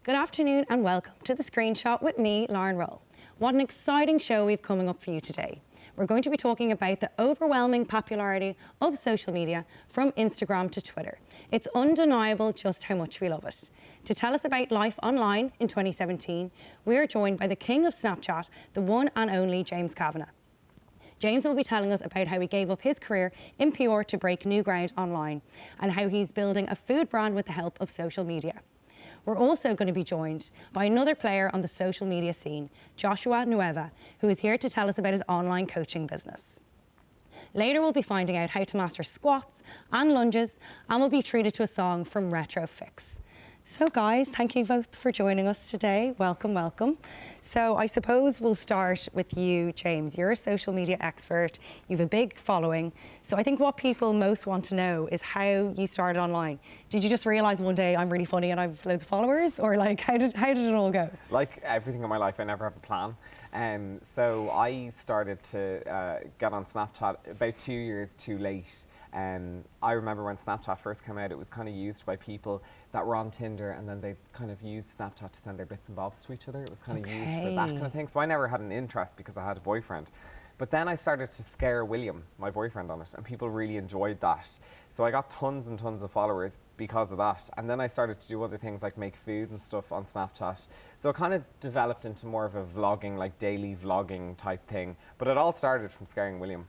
Good afternoon and welcome to The Screenshot with me, Lauren Roll. What an exciting show we've coming up for you today. We're going to be talking about the overwhelming popularity of social media from Instagram to Twitter. It's undeniable just how much we love it. To tell us about life online in 2017, we are joined by the king of Snapchat, the one and only James Kavanagh. James will be telling us about how he gave up his career in PR to break new ground online and how he's building a food brand with the help of social media. We're also going to be joined by another player on the social media scene, Joshua Nueva, who is here to tell us about his online coaching business. Later, we'll be finding out how to master squats and lunges, and we'll be treated to a song from Retro Fix. So guys, thank you both for joining us today. Welcome, welcome. So I suppose we'll start with you, James. You're a social media expert. You have a big following. So I think what people most want to know is how you started online. Did you just realize one day I'm really funny and I've loads of followers? Or like, how did it all go? Like everything in my life, I never have a plan. So I started to get on Snapchat about 2 years too late. I remember when Snapchat first came out, it was kind of used by people that were on Tinder, and then they kind of used Snapchat to send their bits and bobs to each other. It was kind of used for that kind of thing. So I never had an interest because I had a boyfriend. But then I started to scare William, my boyfriend, on it, and people really enjoyed that. So I got tons and tons of followers because of that. And then I started to do other things like make food and stuff on Snapchat. So it kind of developed into more of a vlogging, like daily vlogging type thing. But it all started from scaring William.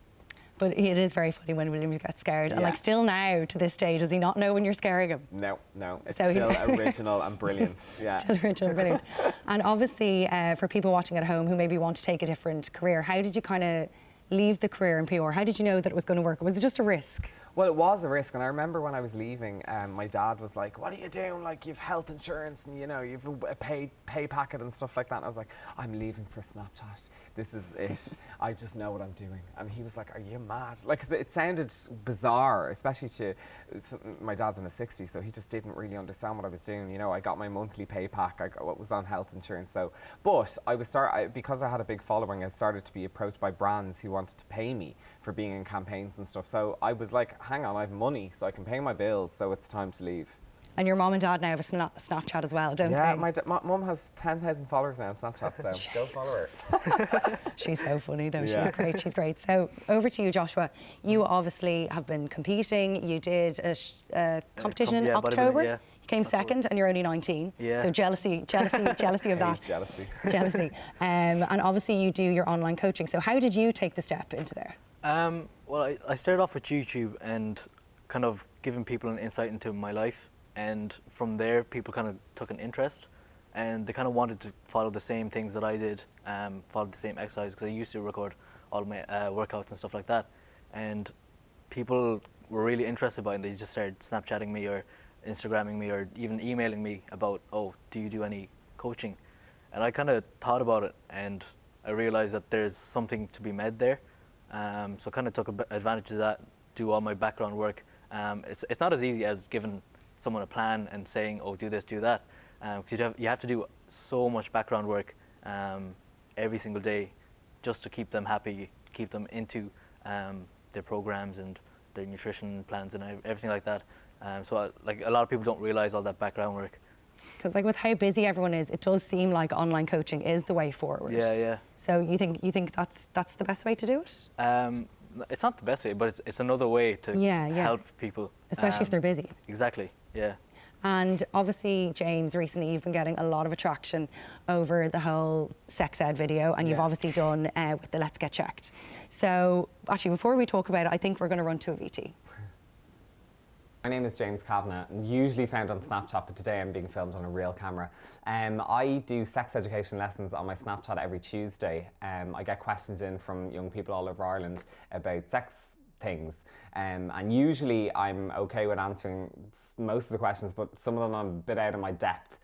But it is very funny when William gets scared. Yeah. And like still now, to this day, does he not know when you're scaring him? No. It's still original and brilliant. Yeah. Still original and brilliant. And obviously, for people watching at home who maybe want to take a different career, how did you kind of leave the career in PR? How did you know that it was going to work? Was it just a risk? Well, it was a risk, and I remember when I was leaving, my dad was like, "What are you doing? Like, you've health insurance, and you know, you've a pay packet and stuff like that." And I was like, "I'm leaving for Snapchat. This is it. I just know what I'm doing." And he was like, "Are you mad?" Like, 'cause it sounded bizarre, especially to my dad's in his 60s, so he just didn't really understand what I was doing. You know, I got my monthly pay pack. I was on health insurance, so. But I was because I had a big following, I started to be approached by brands who wanted to pay me for being in campaigns and stuff. So I was like, hang on, I have money, so I can pay my bills, so it's time to leave. And your mom and dad now have a Snapchat as well, don't they? Yeah, my mum has 10,000 followers now on Snapchat, so go follow her. She's so funny though, yeah. She's great. So over to you, Joshua. You obviously have been competing. You did a competition in October. You came second and you're only 19. Yeah. So jealousy of that. Jealousy. And obviously you do your online coaching. So how did you take the step into there? Well, I started off with YouTube and kind of giving people an insight into my life. And from there, people kind of took an interest and they kind of wanted to follow the same things that I did, follow the same exercise, because I used to record all my workouts and stuff like that. And people were really interested by it, and they just started Snapchatting me or Instagramming me or even emailing me about, "Oh, do you do any coaching?" And I kind of thought about it and I realized that there's something to be made there. So I kind of took advantage of that, do all my background work. It's not as easy as giving someone a plan and saying, "Oh, do this, do that," because you have to do so much background work every single day just to keep them happy, keep them into their programs and their nutrition plans and everything like that. So like a lot of people don't realize all that background work. Because like with how busy everyone is, it does seem like online coaching is the way forward. Yeah. So you think that's the best way to do it? It's not the best way, but it's another way to help people. Especially if they're busy. Exactly, yeah. And obviously, James, recently you've been getting a lot of attraction over the whole sex ed video, and you've obviously done with the Let's Get Checked. So actually, before we talk about it, I think we're going to run to a VT. My name is James Kavanagh, usually found on Snapchat, but today I'm being filmed on a real camera. I do sex education lessons on my Snapchat every Tuesday. I get questions in from young people all over Ireland about sex things. And usually I'm okay with answering most of the questions, but some of them I'm a bit out of my depth.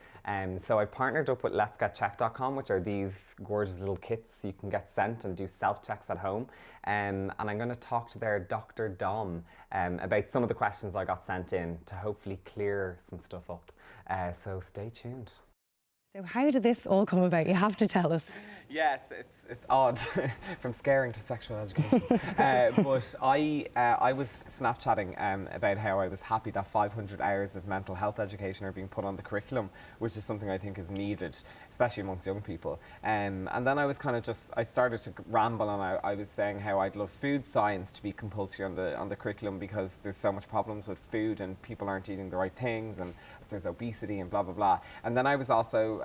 So I've partnered up with letsgetchecked.com, which are these gorgeous little kits you can get sent and do self-checks at home. And I'm going to talk to their Dr. Dom about some of the questions I got sent in to hopefully clear some stuff up. So stay tuned. So how did this all come about? You have to tell us. Yeah, it's odd from scaring to sexual education. But I was Snapchatting about how I was happy that 500 hours of mental health education are being put on the curriculum, which is something I think is needed, especially amongst young people. And then I was kind of I started to ramble, and I was saying how I'd love food science to be compulsory on the curriculum, because there's so much problems with food and people aren't eating the right things, and there's obesity and blah blah blah. And then I was also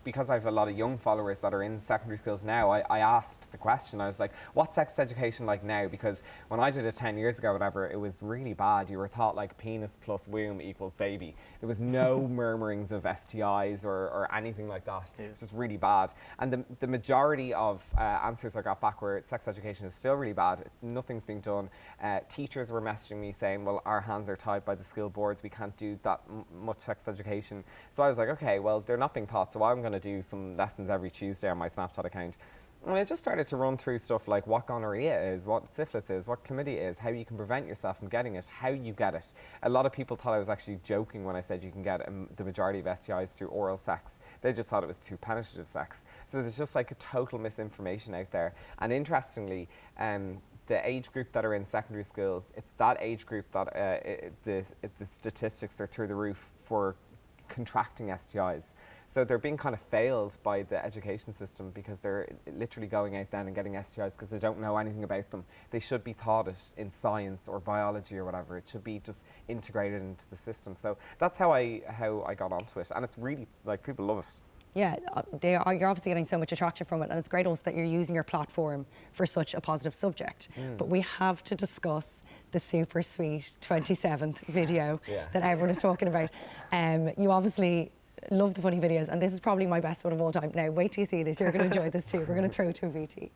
because I have a lot of young followers that are in secondary schools now. I asked the question. I was like, what's sex education like now? Because when I did it 10 years ago, whatever, it was really bad. You were taught like penis plus womb equals baby. There was no murmurings of STIs or anything like that. Yes. It's just really bad. And the majority of answers I got back were sex education is still really bad. Nothing's being done. Teachers were messaging me saying, well, our hands are tied by the school boards. We can't do that much sex education. So I was like, okay, well, they're not being taught, so I'm going to do some lessons every Tuesday on my Snapchat account. And I just started to run through stuff like what gonorrhea is, what syphilis is, what chlamydia is, how you can prevent yourself from getting it, how you get it. A lot of people thought I was actually joking when I said you can get the majority of STIs through oral sex. They just thought it was through penetrative sex. So there's just like a total misinformation out there. And interestingly, the age group that are in secondary schools, it's that age group that the statistics are through the roof for contracting STIs. So they're being kind of failed by the education system, because they're literally going out then and getting STIs because they don't know anything about them. They should be taught it in science or biology or whatever. It should be just integrated into the system. So that's how I got onto it, and it's really, like, people love it. Yeah, you're obviously getting so much attraction from it, and it's great also that you're using your platform for such a positive subject. But we have to discuss the super sweet 27th video that everyone is talking about. You obviously love the funny videos, and this is probably my best one of all time. Now, wait till you see this. You're going to enjoy this too. We're going to throw to a VT.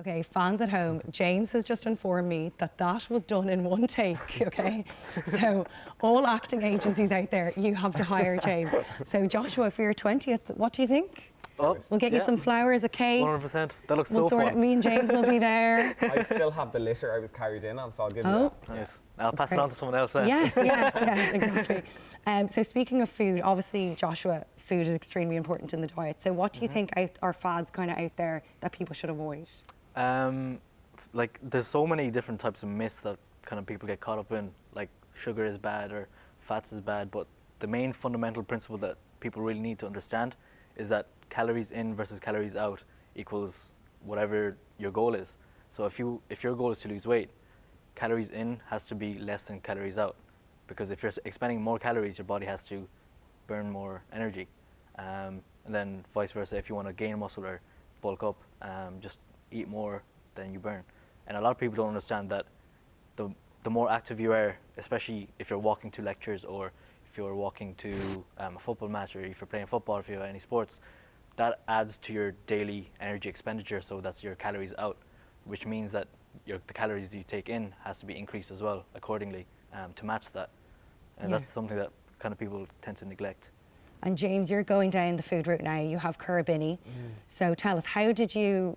Okay, fans at home, James has just informed me that that was done in one take, okay? So all acting agencies out there, you have to hire James. So Joshua, for your 20th, what do you think? Oh, We'll get you some flowers, a cake. 100%. That looks We'll so sort fun. it. Me and James will be there. I still have the litter I was carried in on, so I'll give you that. Nice. I'll pass it on to someone else then. Yes, exactly. So speaking of food, obviously, Joshua, food is extremely important in the diet. So what do you think are fads kind of out there that people should avoid? Like, there's so many different types of myths that kind of people get caught up in, like sugar is bad or fats is bad, but the main fundamental principle that people really need to understand is that calories in versus calories out equals whatever your goal is. So if your goal is to lose weight, calories in has to be less than calories out, because if you're expending more calories, your body has to burn more energy. And then vice versa, if you want to gain muscle or bulk up, just eat more than you burn. And a lot of people don't understand that the more active you are, especially if you're walking to lectures or if you're walking to a football match, or if you're playing football, if you have any sports, that adds to your daily energy expenditure. So that's your calories out, which means that the calories you take in has to be increased as well accordingly to match that. And that's something that kind of people tend to neglect. And James, you're going down the food route now. You have Currabini. So tell us, how did you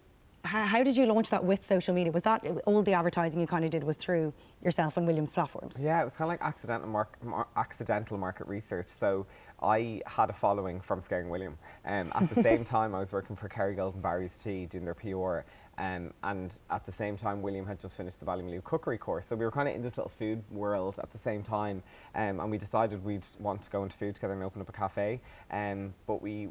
launch that with social media? Was that all the advertising you kind of did was through yourself and William's platforms? Yeah, it was kind of like accidental market research. So I had a following from Scaring William. At the same time, I was working for Kerrygold and Barry's Tea doing their PR. And at the same time, William had just finished the Ballymaloe cookery course. So we were kind of in this little food world at the same time. And we decided we'd want to go into food together and open up a cafe. But we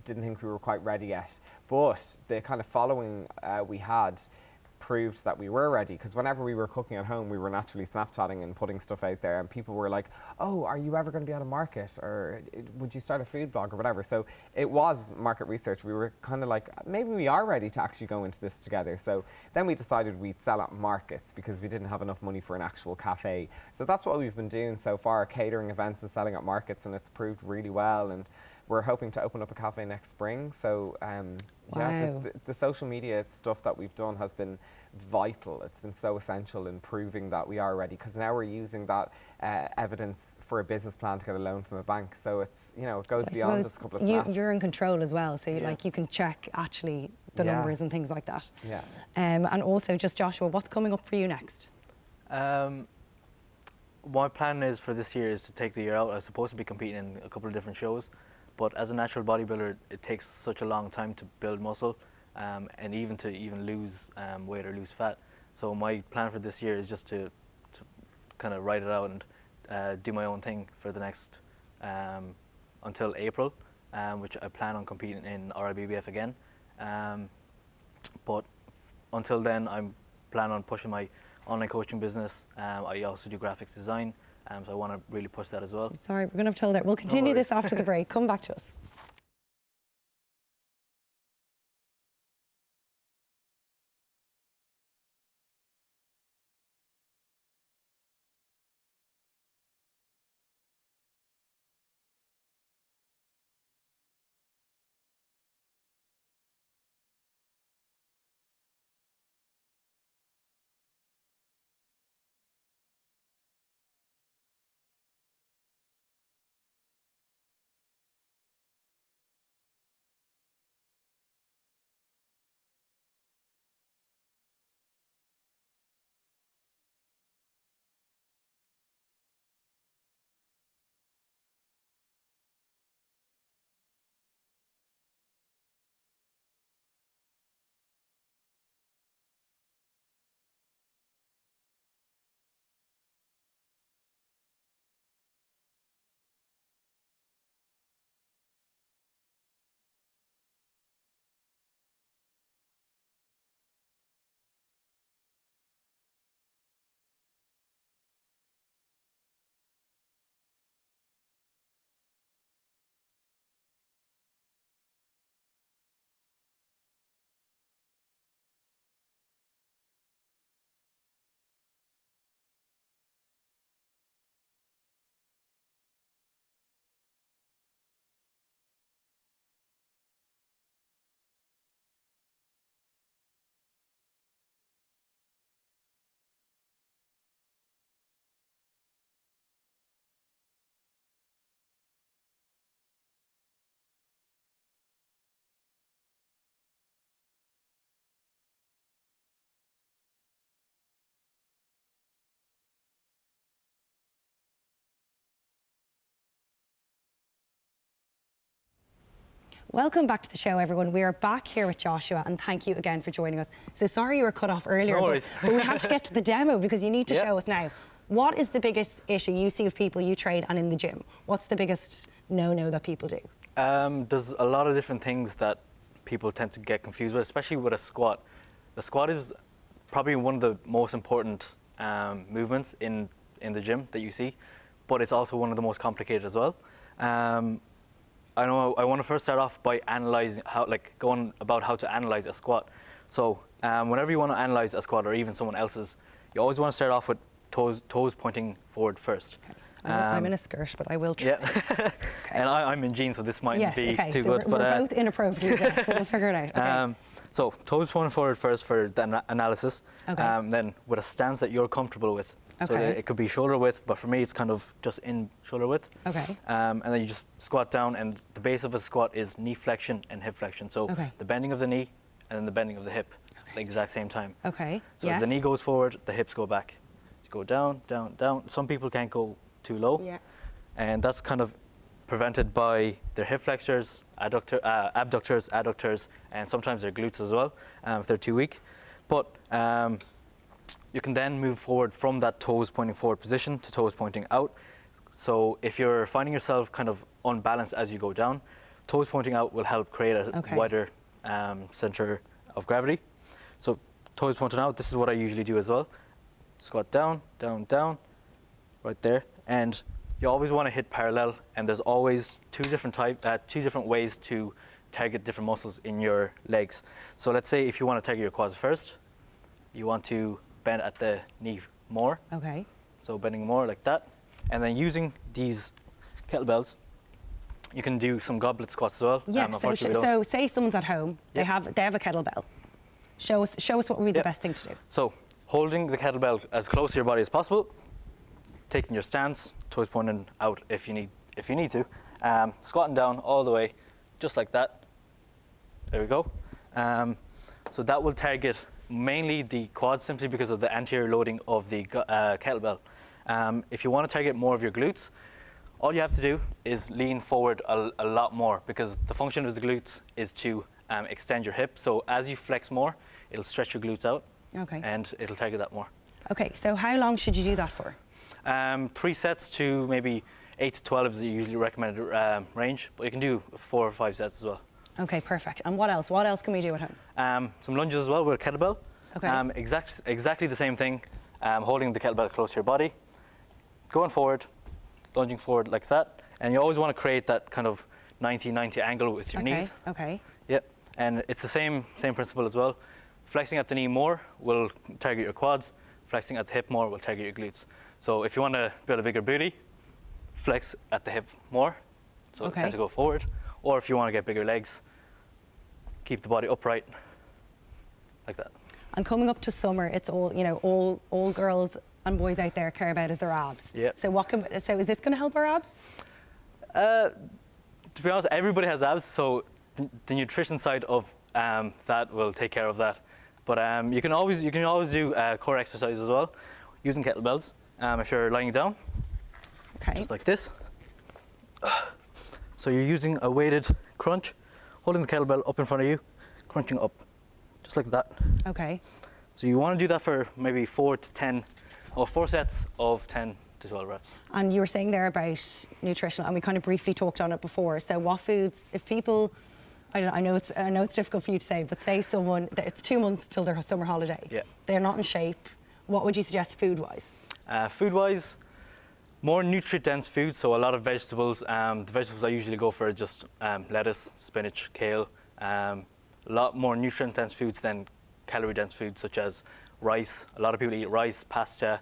didn't think we were quite ready yet. But the kind of following we had proved that we were ready, because whenever we were cooking at home, we were naturally Snapchatting and putting stuff out there, and people were like, oh, are you ever going to be on a market, or would you start a food blog or whatever? So it was market research. We were kind of like, maybe we are ready to actually go into this together. So then we decided we'd sell at markets because we didn't have enough money for an actual cafe. So that's what we've been doing so far, catering events and selling at markets, and it's proved really well. And we're hoping to open up a cafe next spring. So yeah, the social media stuff that we've done has been vital. It's been so essential in proving that we are ready, because now we're using that evidence for a business plan to get a loan from a bank. So it's, you know, it goes beyond just a couple of snaps. You're in control as well, so like you can check actually the numbers and things like that. Yeah. And also, just Joshua, what's coming up for you next? My plan is for this year is to take the year out. I was supposed to be competing in a couple of different shows, but as a natural bodybuilder, it takes such a long time to build muscle, and even to lose weight or lose fat. So my plan for this year is just to kind of ride it out and do my own thing for the next until April, which I plan on competing in RIBBF again. But until then, I'm planning on pushing my online coaching business. I also do graphics design, so I want to really push that as well. Sorry, we're going to have to hold that. We'll continue this after the break. Come back to us. Welcome back to the show, everyone. We are back here with Joshua, and thank you again for joining us. So sorry you were cut off earlier, no but we have to get to the demo because you need to show us now. What is the biggest issue you see of people you train and in the gym? What's the biggest no-no that people do? There's a lot of different things that people tend to get confused with, especially with a squat. The squat is probably one of the most important movements in the gym that you see, but it's also one of the most complicated as well. I want to first start off by analyzing going about how to analyze a squat. So whenever you want to analyze a squat or even someone else's, you always want to start off with toes pointing forward first. Okay. I'm in a skirt, but I will try. Yeah. Okay. And I'm in jeans, so this might be too good. We're both inappropriate, but we'll figure it out. Okay. So toes pointing forward first for the analysis. Okay. Then with a stance that you're comfortable with. Okay. So it could be shoulder width, but for me it's kind of just in shoulder width. Okay. And then you just squat down, and the base of a squat is knee flexion and hip flexion. So the bending of the knee and then the bending of the hip at the exact same time. Okay. So as the knee goes forward, the hips go back. You go down, down, down. Some people can't go too low. Yeah. And that's kind of prevented by their hip flexors, abductors, adductors, and sometimes their glutes as well, if they're too weak. But you can then move forward from that toes pointing forward position to toes pointing out. So if you're finding yourself kind of unbalanced as you go down, toes pointing out will help create a wider center of gravity. So toes pointing out. This is what I usually do as well. Squat down, down, down, right there. And you always want to hit parallel, and there's always two different ways to target different muscles in your legs. So let's say if you want to target your quads first, you want to bend at the knee more. Okay. So bending more like that. And then using these kettlebells, you can do some goblet squats as well. Yeah, so say someone's at home, they have a kettlebell. Show us what would be the best thing to do. So holding the kettlebell as close to your body as possible, taking your stance, toes pointing out if you need to, squatting down all the way, just like that. There we go. So that will target mainly the quads simply because of the anterior loading of the kettlebell. If you want to target more of your glutes, all you have to do is lean forward a lot more, because the function of the glutes is to extend your hip. So as you flex more, it'll stretch your glutes out. Okay. And it'll target that more. Okay, so how long should you do that for? 3 sets to maybe 8 to 12 is the usually recommended range, but you can do 4 or 5 sets as well. Okay, perfect. And what else? What else can we do at home? Some lunges as well with a kettlebell. Okay. Exactly the same thing, holding the kettlebell close to your body, going forward, lunging forward like that. And you always want to create that kind of 90-90 angle with your knees. Okay. Yep, and it's the same principle as well. Flexing at the knee more will target your quads. Flexing at the hip more will target your glutes. So if you want to build a bigger booty, flex at the hip more, so tend to go forward. Or if you want to get bigger legs, keep the body upright, like that. And coming up to summer, it's all girls and boys out there care about is their abs. Yeah. So is this going to help our abs? To be honest, everybody has abs, so the nutrition side of that will take care of that. But you can always do core exercises as well, using kettlebells. If you're lying down, just like this. So you're using a weighted crunch, holding the kettlebell up in front of you, crunching up, just like that. Okay. So you want to do that for maybe 4 sets of 10 to 12 reps. And you were saying there about nutrition, and we kind of briefly talked on it before. So what foods, if people, I know it's difficult for you to say, but say someone, it's 2 months till their summer holiday. Yeah. They're not in shape. What would you suggest food-wise? Food-wise, more nutrient-dense food, so a lot of vegetables. The vegetables I usually go for are just lettuce, spinach, kale. A lot more nutrient-dense foods than calorie-dense foods, such as rice. A lot of people eat rice, pasta.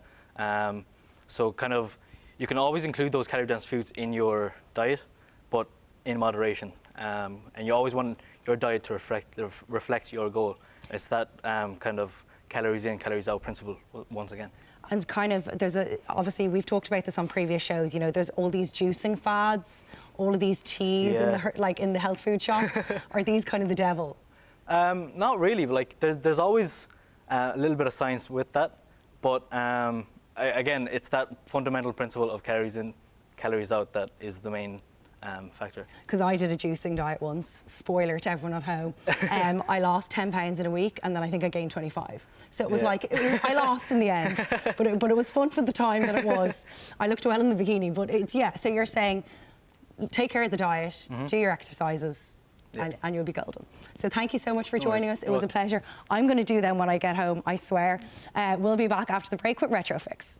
So kind of, you can always include those calorie-dense foods in your diet, but in moderation. And you always want your diet to reflect your goal. It's that kind of calories in, calories out principle once again. And kind of, obviously we've talked about this on previous shows, there's all these juicing fads, all of these teas in the health food shop. Are these kind of the devil? Not really, but there's always a little bit of science with that. But again, it's that fundamental principle of calories in, calories out that is the main factor. Because I did a juicing diet once, spoiler to everyone at home. I lost 10 pounds in a week, and then I think I gained 25. So it was I lost in the end, but it was fun for the time that it was. I looked well in the bikini, but so you're saying, take care of the diet, do your exercises, and you'll be golden. So thank you so much for joining us. It was a pleasure. I'm going to do them when I get home, I swear. We'll be back after the break with Retro Fix.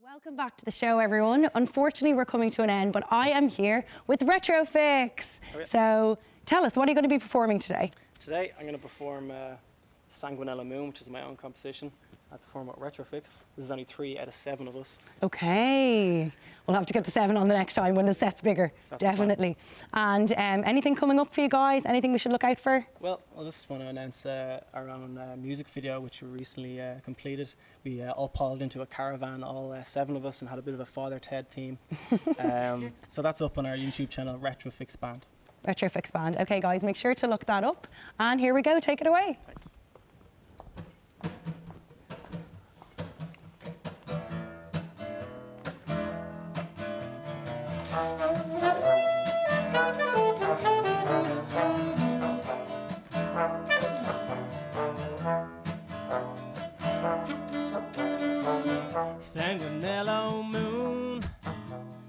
Welcome back to the show, everyone. Unfortunately, we're coming to an end, but I am here with Retrofix. So tell us, what are you going to be performing today? Today, I'm going to perform Sanguinella Moon, which is my own composition. I perform with Retrofix. This is only 3 out of 7 of us. Okay. We'll have to get the 7 on the next time when the set's bigger. That's the plan. Definitely. And anything coming up for you guys? Anything we should look out for? Well, I just want to announce our own music video, which we recently completed. We all piled into a caravan, all 7 of us, and had a bit of a Father Ted theme. So that's up on our YouTube channel, Retrofix Band. Retrofix Band. Okay, guys, make sure to look that up. And here we go. Take it away. Thanks. Sanguinella moon,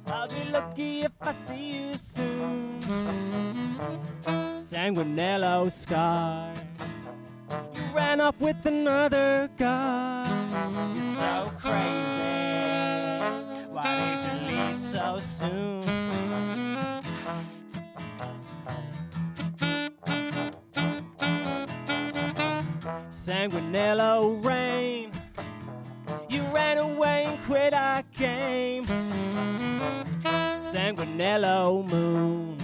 I'll be lucky if I see you soon. Sanguinella sky, you ran off with another guy. You're so crazy, why did you leave so soon? Sanguinella rain, you ran away and quit our game. Sanguinella moon,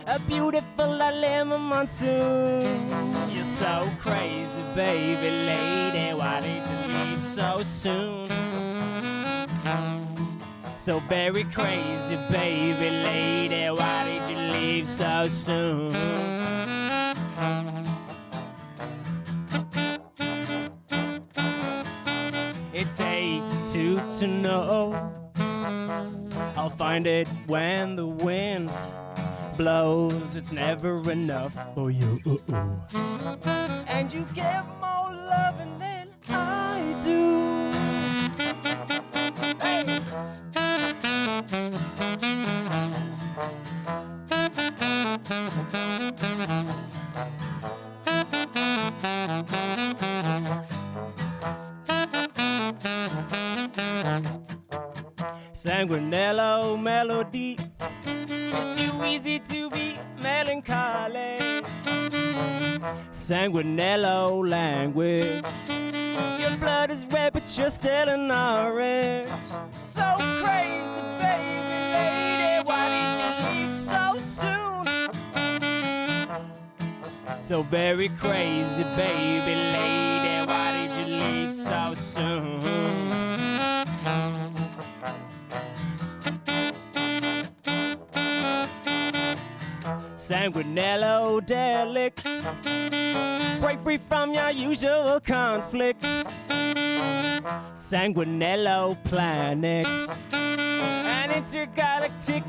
a beautiful lemon monsoon. You're so crazy, baby lady, why did you leave so soon? So very crazy, baby lady, why did you leave so soon? It takes 2 to know. I'll find it when the wind blows. It's never enough for you. And you get more loving than I do. Hey. Sanguinella melody, it's too easy to be melancholy. Sanguinella language, your blood is red but you're still an orange. So crazy, baby lady, why did you leave so soon? So very crazy, baby lady, why did you leave so soon? Sanguinella delic, break free from your usual conflicts. Sanguinella planets, an intergalactic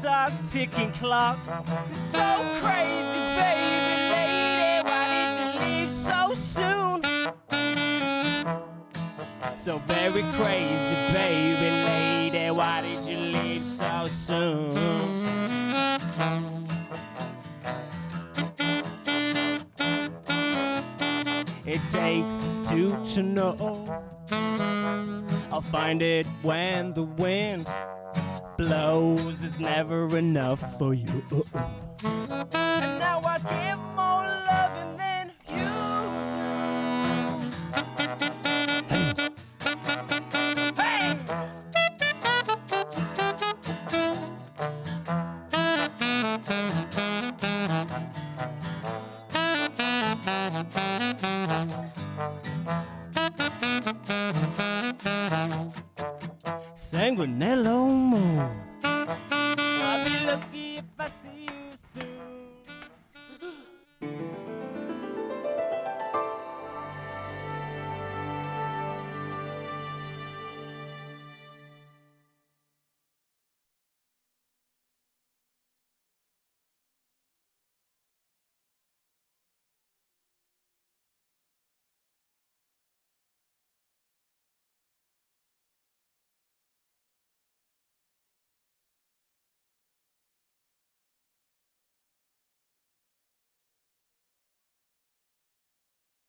ticking clock. So crazy, baby lady, why did you leave so soon? So very crazy, baby lady, why did you leave so soon? It takes 2 to know. I'll find it when the wind blows. It's never enough for you. And now I give more loving than you do. Hey! Sanguinella moon.